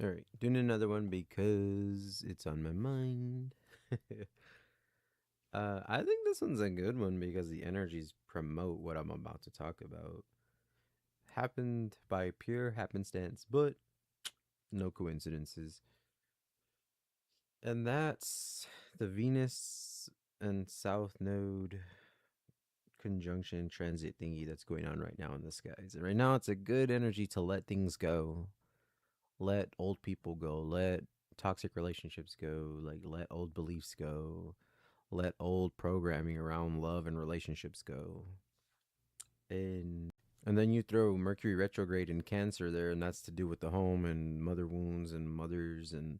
All right, doing another one because it's on my mind. I think this one's a good one because the energies promote what I'm about to talk about. Happened by pure happenstance, but no coincidences. And that's the Venus and South Node conjunction transit thingy that's going on right now in the skies. And right now, it's a good energy to let things go, let old people go, let toxic relationships go, like let old beliefs go, let old programming around love and relationships go. And then you throw Mercury retrograde in Cancer there, and that's to do with the home and mother wounds and mothers and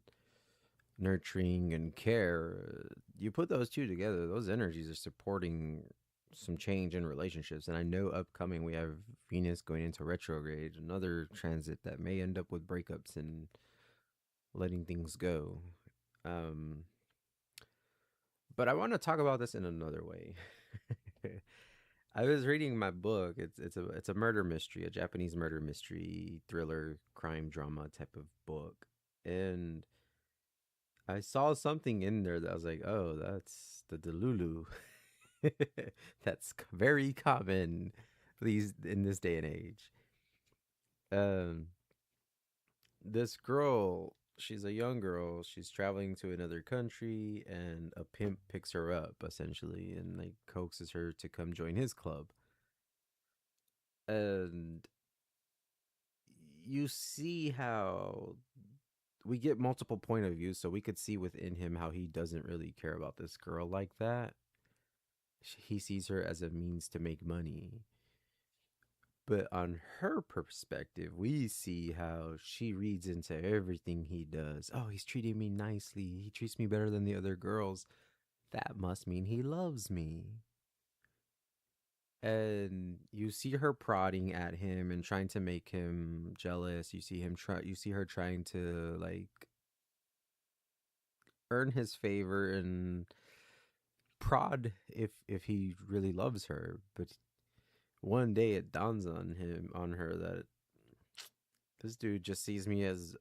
nurturing and care. You put those two together, those energies are supporting some change in relationships. And I know upcoming we have Venus going into retrograde, another transit that may end up with breakups and letting things go. Um, but I want to talk about this in another way. I was reading my book. It's a murder mystery, a Japanese murder mystery, thriller, crime drama type of book. And I saw something in there that I was like, "Oh, that's the Delulu." That's very common these in this day and age. Um this girl, she's a young girl, she's traveling to another country and a pimp picks her up essentially and like coaxes her to come join his club. And you see how we get multiple point of views, so we could see within him how he doesn't really care about this girl like that. He sees her as a means to make money. But on her perspective, we see how she reads into everything he does. Oh, he's treating me nicely. He treats me better than the other girls. That must mean he loves me. And you see her prodding at him and trying to make him jealous. You see her trying to like earn his favor and prod if he really loves her. But one day it dawns on her that this dude just sees me as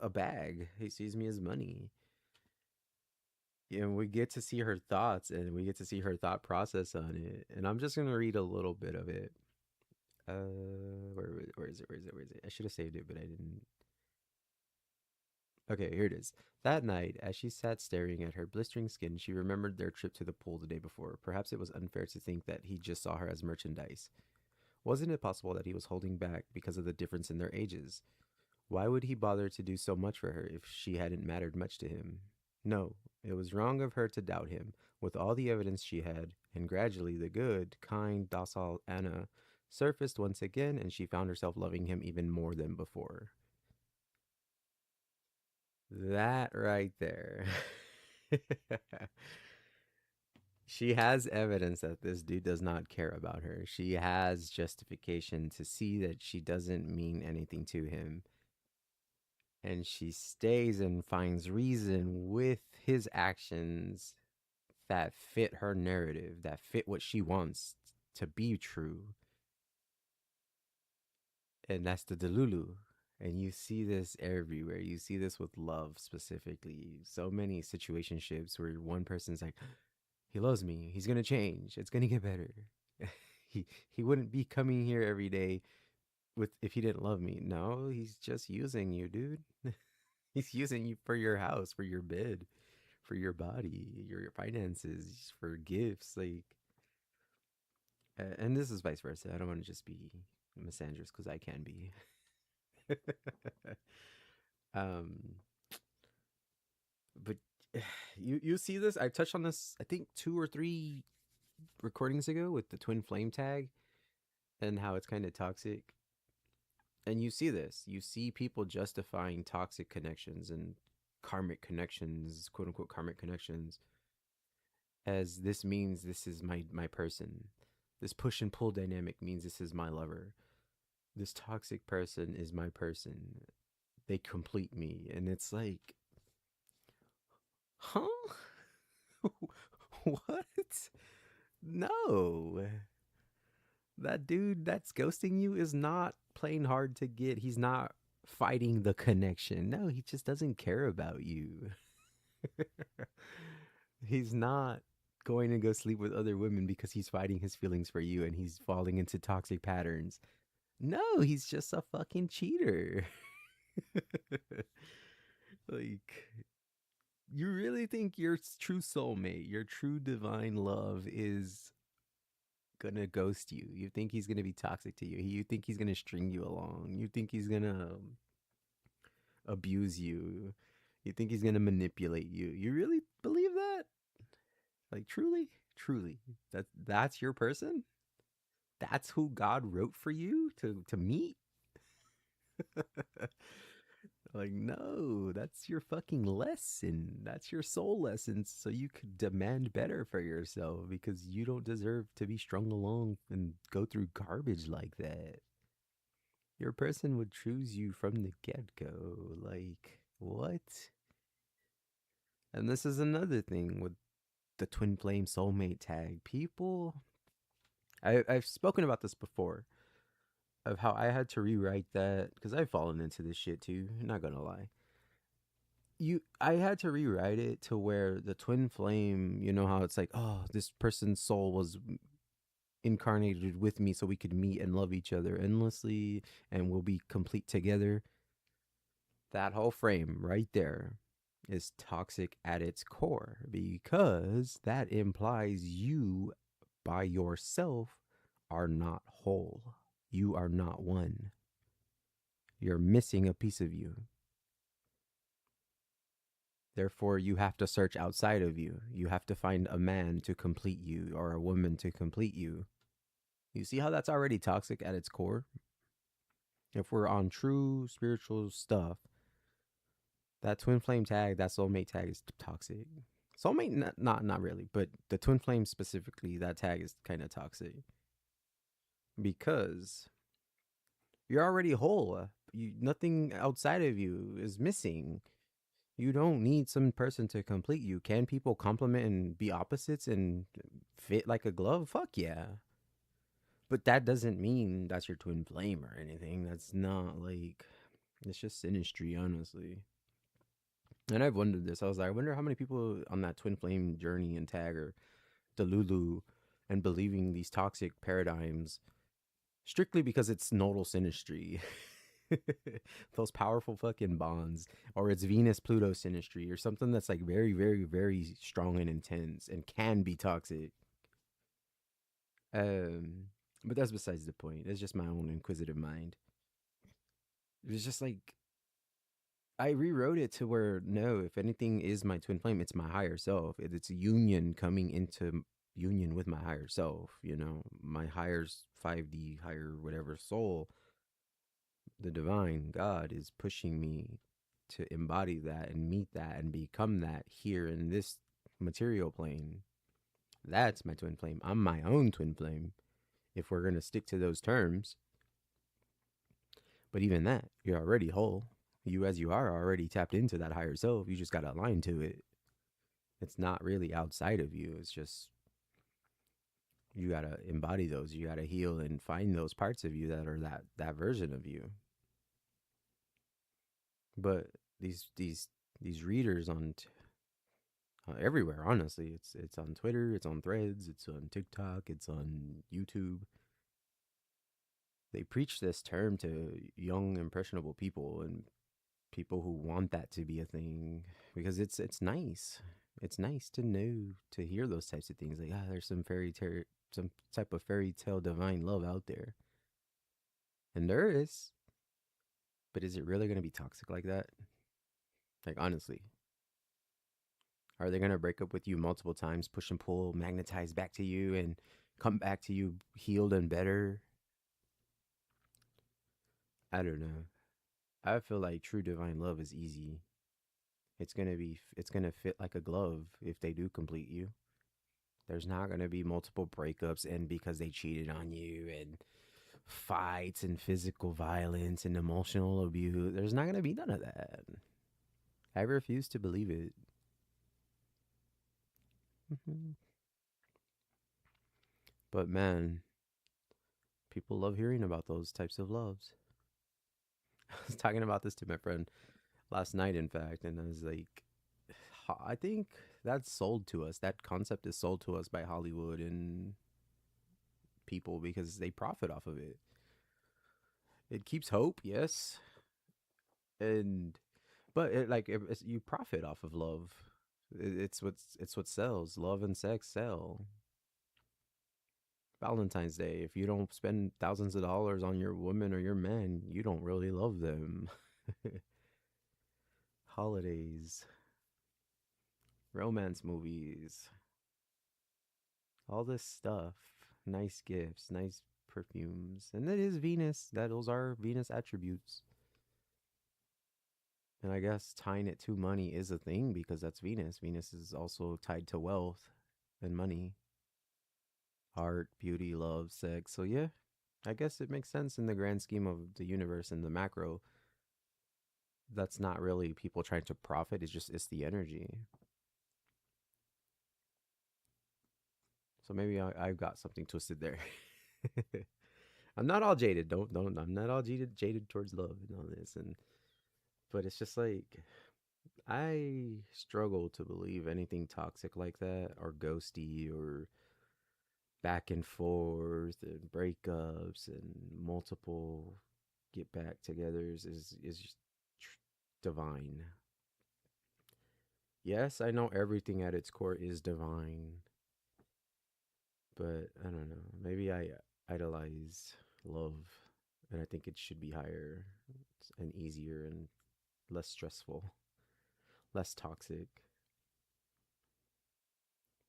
a bag. He sees me as money. And we get to see her thoughts and we get to see her thought process on it. And I'm just gonna read a little bit of it. Where is it? Where is it? Where is it? I should have saved it, but I didn't. Okay, here it is. That night, as she sat staring at her blistering skin, she remembered their trip to the pool the day before. Perhaps it was unfair to think that he just saw her as merchandise. Wasn't it possible that he was holding back because of the difference in their ages? Why would he bother to do so much for her if she hadn't mattered much to him? No, it was wrong of her to doubt him, with all the evidence she had, and gradually the good, kind, docile Anna surfaced once again, and she found herself loving him even more than before. That right there. She has evidence that this dude does not care about her. She has justification to see that she doesn't mean anything to him. And she stays and finds reason with his actions that fit her narrative, that fit what she wants to be true. And that's the Delulu. And you see this everywhere. You see this with love specifically. So many situationships where one person's like, he loves me. He's gonna change. It's gonna get better. he he wouldn't be coming here every day with if he didn't love me. No, he's just using you, dude. He's using you for your house, for your bed, for your body, your finances, for gifts. Like, and this is vice versa. I don't want to just be misandrous because I can be. um, but you see this? I touched on this. I think 2 or 3 recordings ago with the twin flame tag and how it's kind of toxic. And you see this. You see people justifying toxic connections and karmic connections, quote unquote karmic connections, as this means this is my person. This push and pull dynamic means this is my lover. This toxic person is my person. They complete me. And it's like, huh? What? No. That dude that's ghosting you is not playing hard to get. He's not fighting the connection. No, he just doesn't care about you. He's not going to go sleep with other women because he's fighting his feelings for you and he's falling into toxic patterns. No, he's just a fucking cheater. Like, you really think your true soulmate, your true divine love is gonna ghost you? You think he's gonna be toxic to you? You think he's gonna string you along? You think he's gonna abuse you? You think he's gonna manipulate you? You really believe that? Like, truly, truly, that's your person? That's who God wrote for you to meet? Like, no, that's your fucking lesson. That's your soul lesson. So you could demand better for yourself because you don't deserve to be strung along and go through garbage like that. Your person would choose you from the get go. Like, what? And this is another thing with the twin flame soulmate tag. People, I've spoken about this before of how I had to rewrite that because I've fallen into this shit too. Not gonna lie. I had to rewrite it to where the twin flame, you know how it's like, oh, this person's soul was incarnated with me so we could meet and love each other endlessly and we'll be complete together. That whole frame right there is toxic at its core because that implies you by yourself are not whole. You are not one. You're missing a piece of you. Therefore, you have to search outside of you. You have to find a man to complete you or a woman to complete you. You see how that's already toxic at its core? If we're on true spiritual stuff, that twin flame tag, that soulmate tag is toxic. Soulmate, not really, but the twin flame specifically, that tag is kind of toxic because you're already whole. Nothing outside of you is missing. You don't need some person to complete you. Can people complement and be opposites and fit like a glove? Fuck yeah. But that doesn't mean that's your twin flame or anything. That's not like, it's just synastry, honestly. And I've wondered this. I was like, I wonder how many people on that twin flame journey and tag are Delulu and believing these toxic paradigms strictly because it's nodal synastry. Those powerful fucking bonds, or it's Venus Pluto synastry, or something that's like very, very, very strong and intense and can be toxic. Um, but that's besides the point. It's just my own inquisitive mind. It was just like I rewrote it to where no, if anything is my twin flame, it's my higher self. It's a union coming into union with my higher self. You know, my higher 5D, higher whatever soul, the divine God is pushing me to embody that and meet that and become that here in this material plane. That's my twin flame. I'm my own twin flame if we're going to stick to those terms. But even that, you're already whole. You, as you are, already tapped into that higher self. You just got to align to it. It's not really outside of you. It's just you got to embody those. You got to heal and find those parts of you that are that version of you. But these readers on everywhere, honestly, it's on Twitter, it's on Threads, it's on TikTok, it's on YouTube. They preach this term to young impressionable people and people who want that to be a thing because it's nice. It's nice to know, to hear those types of things like, there's some type of fairy tale divine love out there. And there is, but is it really going to be toxic like that? Like, honestly, are they going to break up with you multiple times, push and pull, magnetize back to you and come back to you healed and better? I don't know. I feel like true divine love is easy. It's going to fit like a glove if they do complete you. There's not going to be multiple breakups and because they cheated on you and fights and physical violence and emotional abuse. There's not going to be none of that. I refuse to believe it. But man, people love hearing about those types of loves. I was talking about this to my friend last night, in fact, and I was like, I think that's sold to us. That concept is sold to us by Hollywood and people because they profit off of it. It keeps hope, yes, and but you profit off of love. It's what sells. Love and sex sell. Valentine's Day. If you don't spend thousands of dollars on your woman or your man, you don't really love them. Holidays, romance movies, all this stuff. Nice gifts, nice perfumes. And that is Venus. That those are Venus attributes. And I guess tying it to money is a thing because that's Venus. Venus is also tied to wealth and money, art, beauty, love, sex. So yeah, I guess it makes sense in the grand scheme of the universe and the macro. That's not really people trying to profit. It's the energy. So maybe I've got something twisted there. I'm not all jaded. Don't. I'm not all jaded towards love and all this. And but it's just like I struggle to believe anything toxic like that or ghosty or back and forth and breakups and multiple get back togethers is divine. Yes, I know everything at its core is divine, but I don't know. Maybe I idolize love, and I think it should be higher and easier and less stressful, less toxic.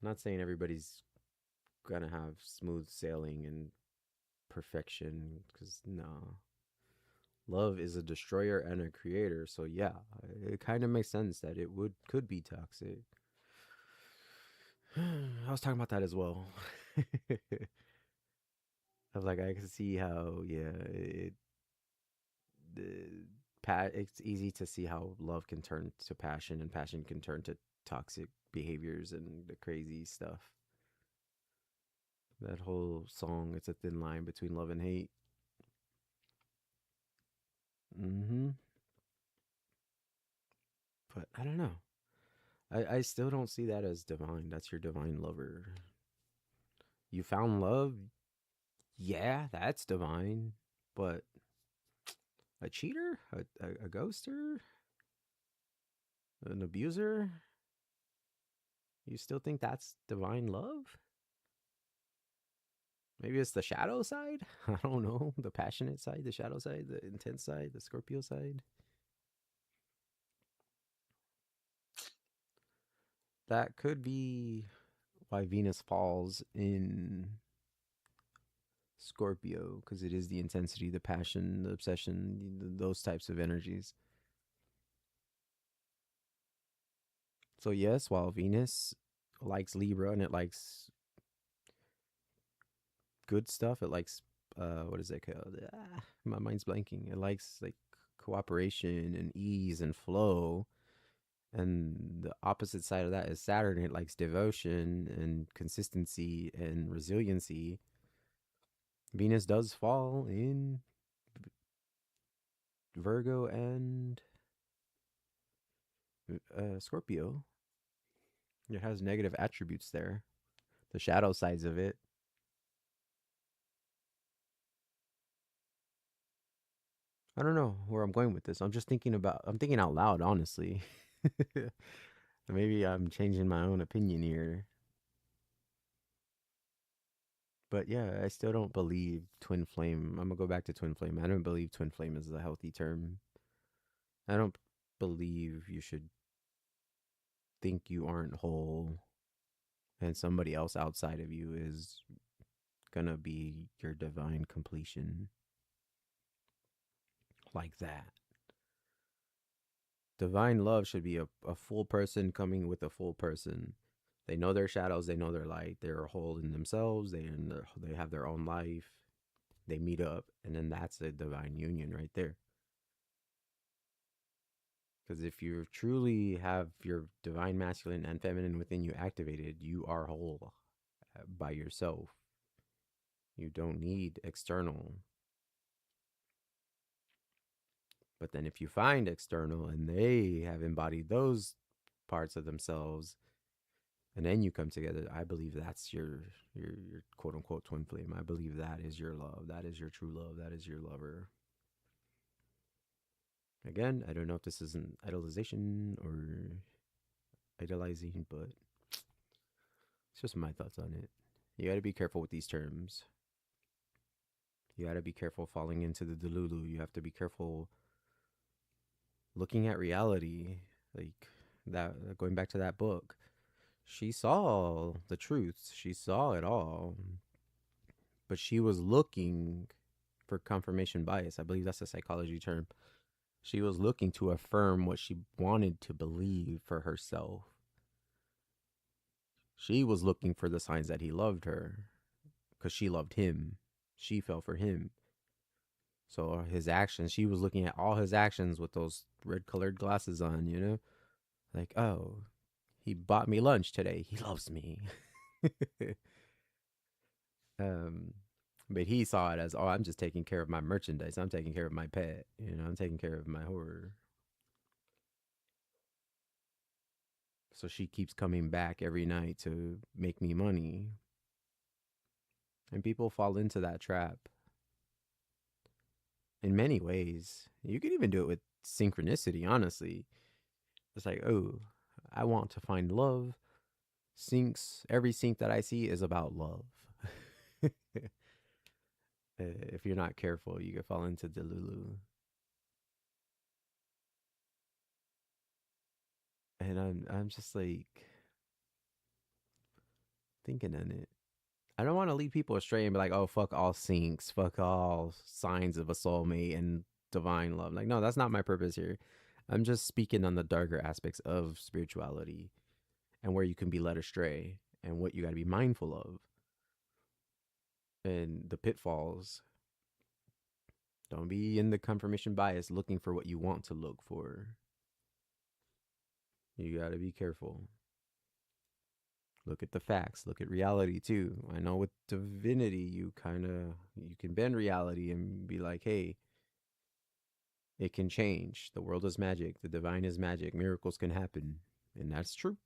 I'm not saying everybody's gonna have smooth sailing and perfection, because no. Love is a destroyer and a creator, so yeah, it kind of makes sense that it would could be toxic. I was talking about that as well. I was like, I can see how, yeah, the it's easy to see how love can turn to passion and passion can turn to toxic behaviors and the crazy stuff. That whole song, it's a thin line between love and hate. Mm-hmm. But I don't know. I still don't see that as divine. That's your divine lover. You found love? Yeah, that's divine. But a cheater? A ghoster? An abuser? You still think that's divine love? Maybe it's the shadow side? I don't know. The passionate side, the shadow side, the intense side, the Scorpio side. That could be why Venus falls in Scorpio, because it is the intensity, the passion, the obsession, those types of energies. So, yes, while Venus likes Libra and it likes good stuff, it likes, what is it called? My mind's blanking. It likes like cooperation and ease and flow. And the opposite side of that is Saturn. It likes devotion and consistency and resiliency. Venus does fall in Virgo and Scorpio. It has negative attributes there, the shadow sides of it. I don't know where I'm going with this. I'm thinking out loud, honestly. Maybe I'm changing my own opinion here. But yeah, I still don't believe twin flame. I'm gonna go back to twin flame. I don't believe twin flame is a healthy term. I don't believe you should think you aren't whole and somebody else outside of you is gonna be your divine completion like that. Divine love should be a full person coming with a full person. They know their shadows, they know their light, they're whole in themselves, they have their own life, they meet up, and then that's a divine union right there. Because if you truly have your divine masculine and feminine within you activated, you are whole by yourself. You don't need external. But then if you find external and they have embodied those parts of themselves, and then you come together, I believe that's your quote unquote twin flame. I believe that is your love. That is your true love. That is your lover. Again, I don't know if this is an idolization or idolizing, but it's just my thoughts on it. You got to be careful with these terms. You got to be careful falling into the delulu. You have to be careful looking at reality. Like that, going back to that book, she saw the truth, she saw it all, but she was looking for confirmation bias. I believe that's a psychology term. She was looking to affirm what she wanted to believe for herself. She was looking for the signs that he loved her because she loved him. She fell for him. So his actions, she was looking at all his actions with those red colored glasses on, you know? Like, oh, he bought me lunch today. He loves me. um, but he saw it as, oh, I'm just taking care of my merchandise. I'm taking care of my pet. You know, I'm taking care of my horror. So she keeps coming back every night to make me money. And people fall into that trap in many ways. You could even do it with synchronicity, honestly. It's like, oh, I want to find love. Syncs, every sync that I see is about love. If you're not careful, you could fall into Delulu. And I'm just like thinking on it. I don't want to lead people astray and be like, oh, fuck all syncs, fuck all signs of a soulmate and divine love. Like, no, that's not my purpose here. I'm just speaking on the darker aspects of spirituality and where you can be led astray and what you got to be mindful of and the pitfalls. Don't be in the confirmation bias looking for what you want to look for. You got to be careful. Look at the facts, look at reality too. I know with divinity you can bend reality and be like, "Hey, it can change. The world is magic. The divine is magic. Miracles can happen." And that's true.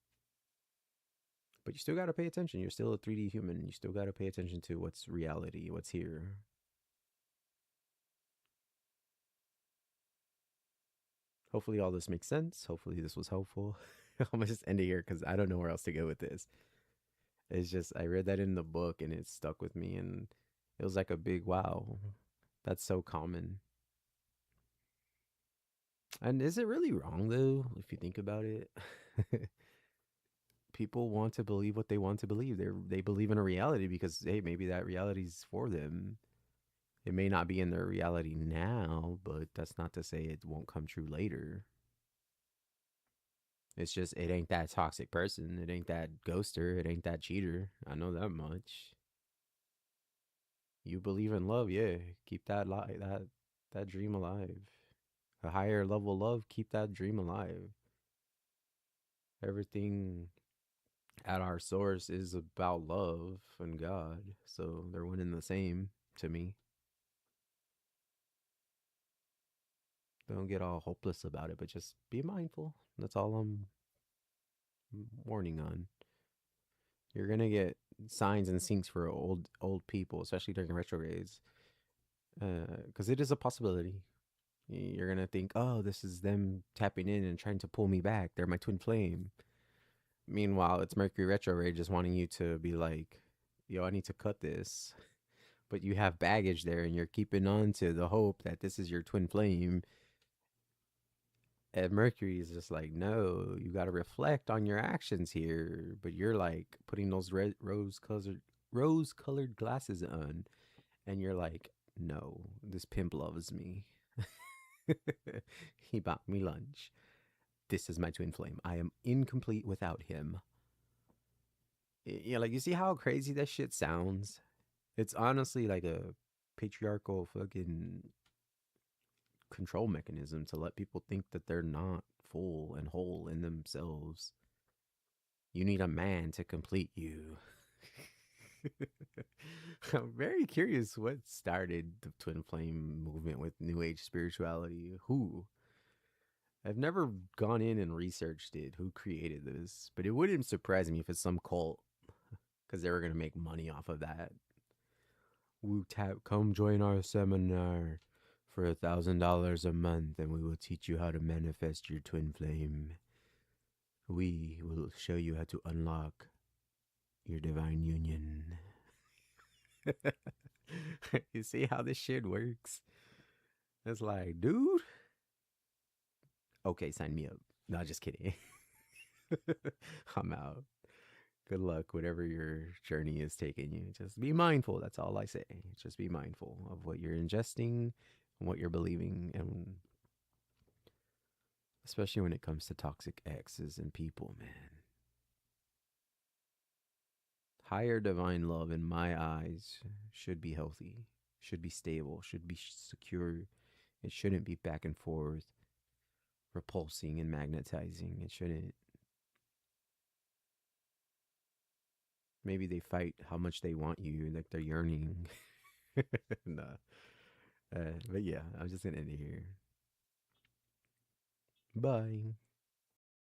But you still got to pay attention. You're still a 3D human. You still got to pay attention to what's reality, what's here. Hopefully all this makes sense. Hopefully this was helpful. I'm gonna just end it here because I don't know where else to go with this. It's just I read that in the book and it stuck with me and it was like a big wow. That's so common. And is it really wrong though, if you think about it? People want to believe what they want to believe. They believe in a reality because hey, maybe that reality's for them. It may not be in their reality now, but that's not to say it won't come true later. It's just it ain't that toxic person. It ain't that ghoster. It ain't that cheater. I know that much. You believe in love, yeah. Keep that dream alive. A higher level love, keep that dream alive. Everything at our source is about love and God. So they're one and the same to me. Don't get all hopeless about it, but just be mindful. That's all I'm warning on. You're gonna get signs and syncs for old people, especially during retrogrades, because it is a possibility. You're gonna think, oh, this is them tapping in and trying to pull me back. They're my twin flame. Meanwhile, it's Mercury retrograde just wanting you to be like, yo, I need to cut this. But you have baggage there and you're keeping on to the hope that this is your twin flame. And Mercury is just like, no, you got to reflect on your actions here. But you're like putting those rose colored glasses on. And you're like, no, this pimp loves me. He bought me lunch. This is my twin flame. I am incomplete without him. Yeah, like you see how crazy that shit sounds? It's honestly like a patriarchal fucking control mechanism to let people think that they're not full and whole in themselves. You need a man to complete you. I'm very curious what started the twin flame movement with New Age spirituality. Who? I've never gone in and researched it. Who created this? But it wouldn't surprise me if it's some cult because they were going to make money off of that. Wu Tap, come join our seminar for $1,000 a month, and we will teach you how to manifest your twin flame. We will show you how to unlock your divine union. You see how this shit works? It's like, dude, okay, sign me up. No, just kidding. I'm out. Good luck, whatever your journey is taking you. Just be mindful. That's all I say. Just be mindful of what you're ingesting and what you're believing, and especially when it comes to toxic exes and people, man. Higher divine love, in my eyes, should be healthy, should be stable, should be secure. It shouldn't be back and forth, repulsing and magnetizing. It shouldn't. Maybe they fight how much they want you, like they're yearning. Nah. But yeah, I'm just gonna end it here. Bye.